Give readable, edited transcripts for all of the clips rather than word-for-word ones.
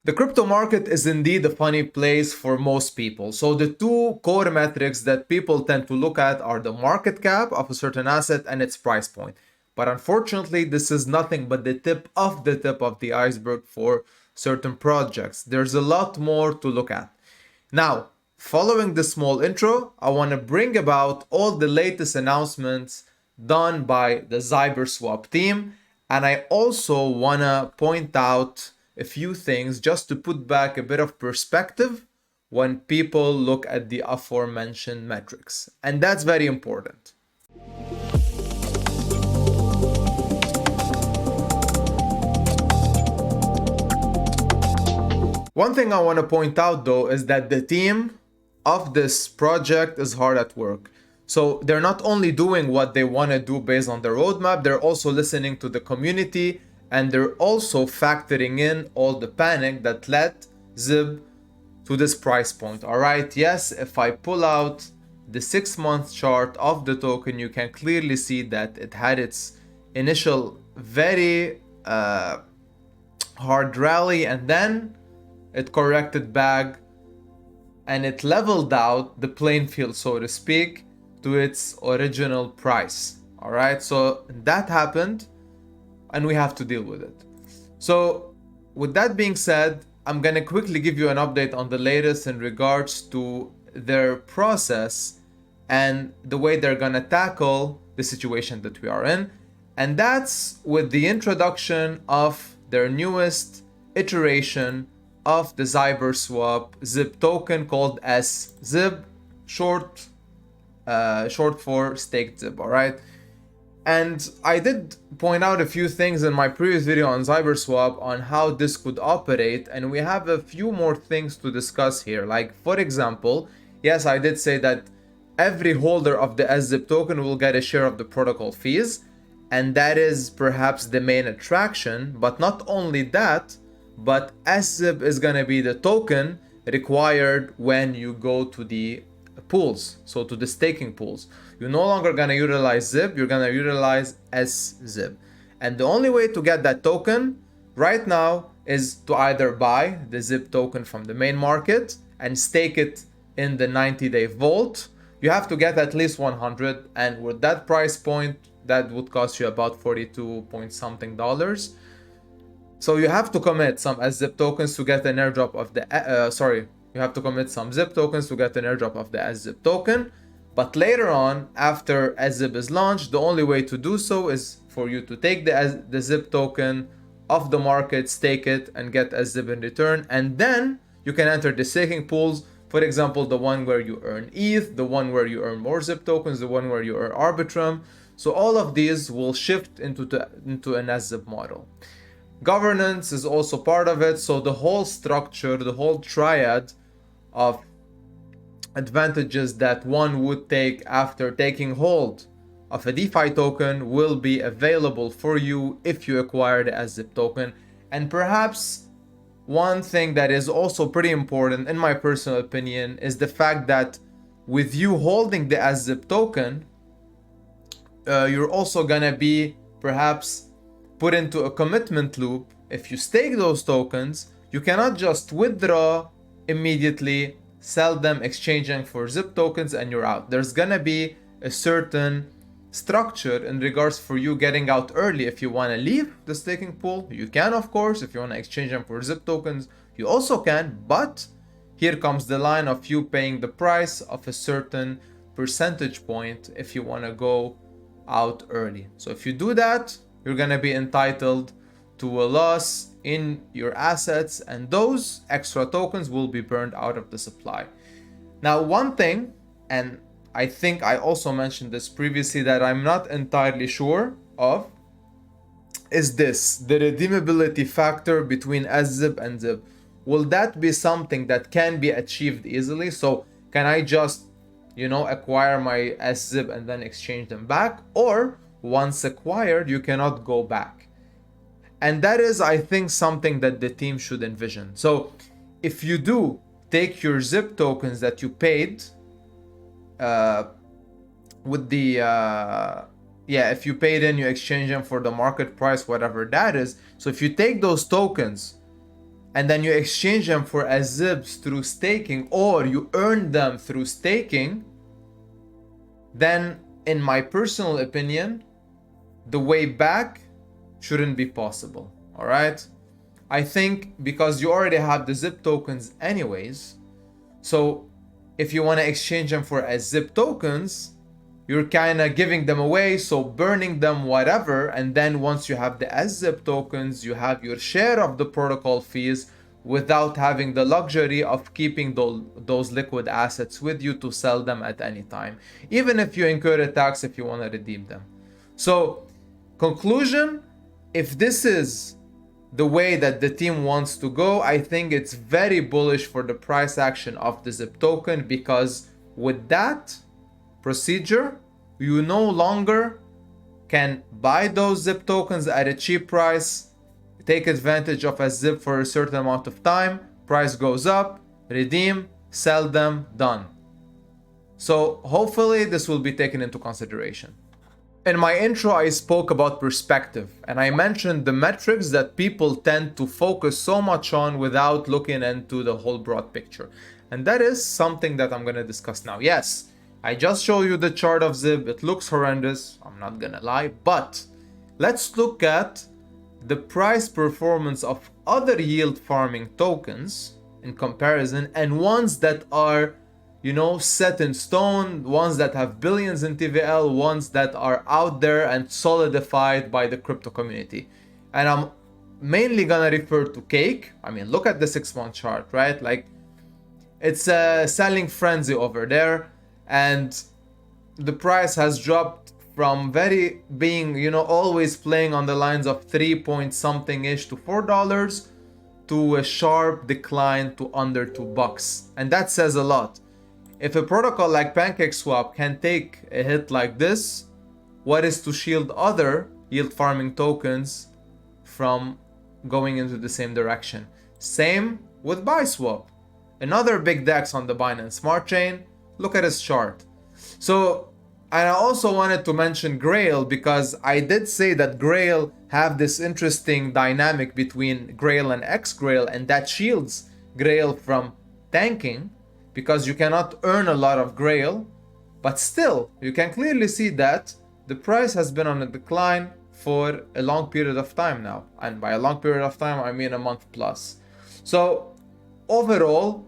The crypto market is indeed a funny place for most people. So the two core metrics that people tend to look at are the market cap of a certain asset and its price point. But unfortunately, this is nothing but the tip of the iceberg for certain projects. There's a lot more to look at. Now, following this small intro, I want to bring about all the latest announcements done by the Zyberswap team. And I also want to point out a few things just to put back a bit of perspective when people look at the aforementioned metrics. And that's very important. One thing I want to point out though is that the team of this project is hard at work. So they're not only doing what they want to do based on their roadmap, they're also listening to the community, and they're also factoring in all the panic that led SZYB to this price point. All right, yes, if I pull out the 6-month chart of the token, you can clearly see that it had its initial very hard rally, and then it corrected back and it leveled out the playing field, so to speak, to its original price. All right, so that happened and we have to deal with it. So with that being said, I'm gonna quickly give you an update on the latest in regards to their process and the way they're gonna tackle the situation that we are in. And that's with the introduction of their newest iteration of the Zyberswap SZYB token called SZYB, short for staked ZYB, all right? And I did point out a few things in my previous video on Zyberswap on how this could operate, and we have a few more things to discuss here. Like, for example, yes, I did say that every holder of the SZYB token will get a share of the protocol fees, and that is perhaps the main attraction. But not only that, but SZYB is gonna be the token required when you go to the pools, so to the staking pools. You're no longer gonna utilize ZYB, you're gonna utilize SZYB. And the only way to get that token right now is to either buy the ZYB token from the main market and stake it in the 90-day vault. You have to get at least 100, and with that price point, that would cost you about 42 point something dollars. So you have to commit some SZYB tokens to get an airdrop of the you have to commit some ZYB tokens to get an airdrop of the SZYB token. But later on, after SZYB is launched, the only way to do so is for you to take the ZYB token off the market, stake it, and get SZYB in return. And then you can enter the staking pools. For example, the one where you earn ETH, the one where you earn more ZYB tokens, the one where you earn Arbitrum. So all of these will shift into an SZYB model. Governance is also part of it. So the whole structure, the whole triad of advantages that one would take after taking hold of a DeFi token will be available for you if you acquire the SZYB token. And perhaps one thing that is also pretty important, in my personal opinion, is the fact that with you holding the SZYB token, you're also gonna be perhaps put into a commitment loop. If you stake those tokens, you cannot just withdraw immediately, sell them, exchanging for ZYB tokens, and you're out. There's gonna be a certain structure in regards for you getting out early. If you want to leave the staking pool, you can, of course. If you want to exchange them for ZYB tokens, you also can. But here comes the line of you paying the price of a certain percentage point if you want to go out early. So if you do that, you're gonna be entitled to a loss in your assets, and those extra tokens will be burned out of the supply. Now, one thing, and I think I also mentioned this previously, that I'm not entirely sure of, is this: the redeemability factor between SZYB and ZYB. Will that be something that can be achieved easily? So can I just, acquire my SZYB and then exchange them back? Or once acquired, you cannot go back? And that is, I think, something that the team should envision. So if you do take your ZYB tokens that you paid with the if you paid in, you exchange them for the market price, whatever that is. So if you take those tokens and then you exchange them for SZYBs through staking, or you earn them through staking, then in my personal opinion, the way back shouldn't be possible. All right. I think because you already have the ZIP tokens anyways, so if you want to exchange them for SZYB tokens, you're kind of giving them away, so burning them, whatever, and then once you have the SZYB tokens, you have your share of the protocol fees without having the luxury of keeping those liquid assets with you to sell them at any time, even if you incur a tax if you want to redeem them. So, conclusion, if this is the way that the team wants to go, I think it's very bullish for the price action of the ZIP token, because with that procedure, you no longer can buy those ZIP tokens at a cheap price, take advantage of a ZIP for a certain amount of time, price goes up, redeem, sell them, done. So hopefully this will be taken into consideration. In my intro, I spoke about perspective, and I mentioned the metrics that people tend to focus so much on without looking into the whole broad picture. And that is something that I'm going to discuss now. Yes, I just showed you the chart of ZIB. It looks horrendous, I'm not going to lie, but let's look at the price performance of other yield farming tokens in comparison, and ones that are, you know, set in stone, ones that have billions in TVL, ones that are out there and solidified by the crypto community. And I'm mainly gonna refer to Cake. I mean, look at the 6-month chart, right? Like, it's a selling frenzy over there, and the price has dropped from very being, you know, always playing on the lines of 3 point something ish to $4 to a sharp decline to under $2. And that says a lot. If a protocol like PancakeSwap can take a hit like this, what is to shield other yield farming tokens from going into the same direction? Same with BuySwap, another big DEX on the Binance Smart Chain. Look at his chart. So, and I also wanted to mention Grail, because I did say that Grail have this interesting dynamic between Grail and X-Grail, and that shields Grail from tanking, because you cannot earn a lot of Grail, but still you can clearly see that the price has been on a decline for a long period of time now, and by a long period of time I mean a month plus. So overall,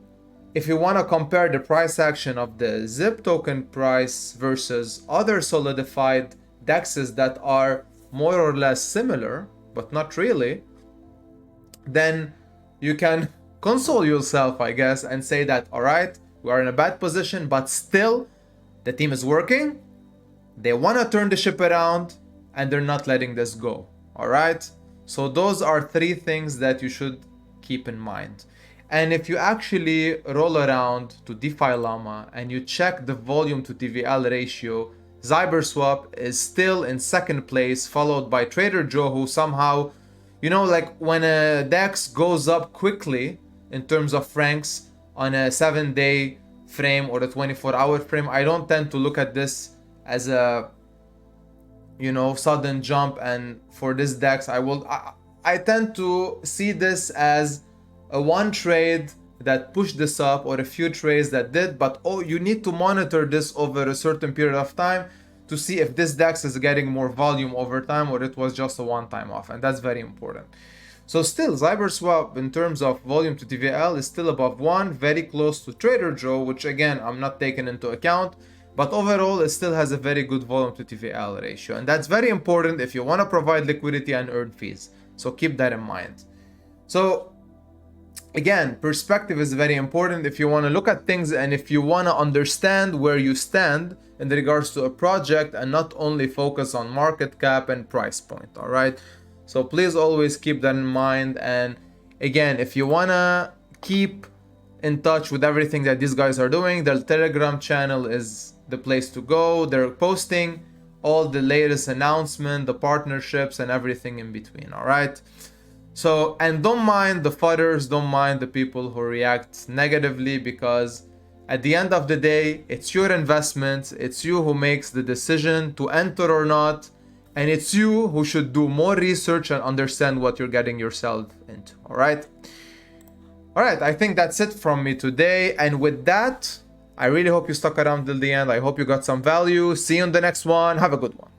if you want to compare the price action of the ZIP token price versus other solidified DEXs that are more or less similar, but not really, then you can console yourself, I guess, and say that, all right, we are in a bad position, but still the team is working. They want to turn the ship around, and they're not letting this go. All right. So those are 3 things that you should keep in mind. And if you actually roll around to DeFi Llama and you check the volume to TVL ratio, Zyberswap is still in 2nd place, followed by Trader Joe, who somehow, you know, like when a DEX goes up quickly in terms of ranks on a 7-day frame or a 24-hour frame, I don't tend to look at this as a, you know, sudden jump. And for this DEX, I tend to see this as a one trade that pushed this up, or a few trades that did, but you need to monitor this over a certain period of time to see if this DEX is getting more volume over time, or it was just a one-time off, and that's very important. So still, Zyberswap in terms of volume to TVL is still above 1, very close to Trader Joe, which again I'm not taking into account, but overall it still has a very good volume to TVL ratio, and that's very important if you want to provide liquidity and earn fees. So keep that in mind. So again, perspective is very important if you want to look at things, and if you want to understand where you stand in regards to a project, and not only focus on market cap and price point. All right, so please always keep that in mind. And again, if you want to keep in touch with everything that these guys are doing, their Telegram channel is the place to go. They're posting all the latest announcement, the partnerships, and everything in between. All right. So, and don't mind the fudders, don't mind the people who react negatively, because at the end of the day, it's your investment, it's you who makes the decision to enter or not, and it's you who should do more research and understand what you're getting yourself into, all right? All right, I think that's it from me today. And with that, I really hope you stuck around till the end. I hope you got some value. See you in the next one. Have a good one.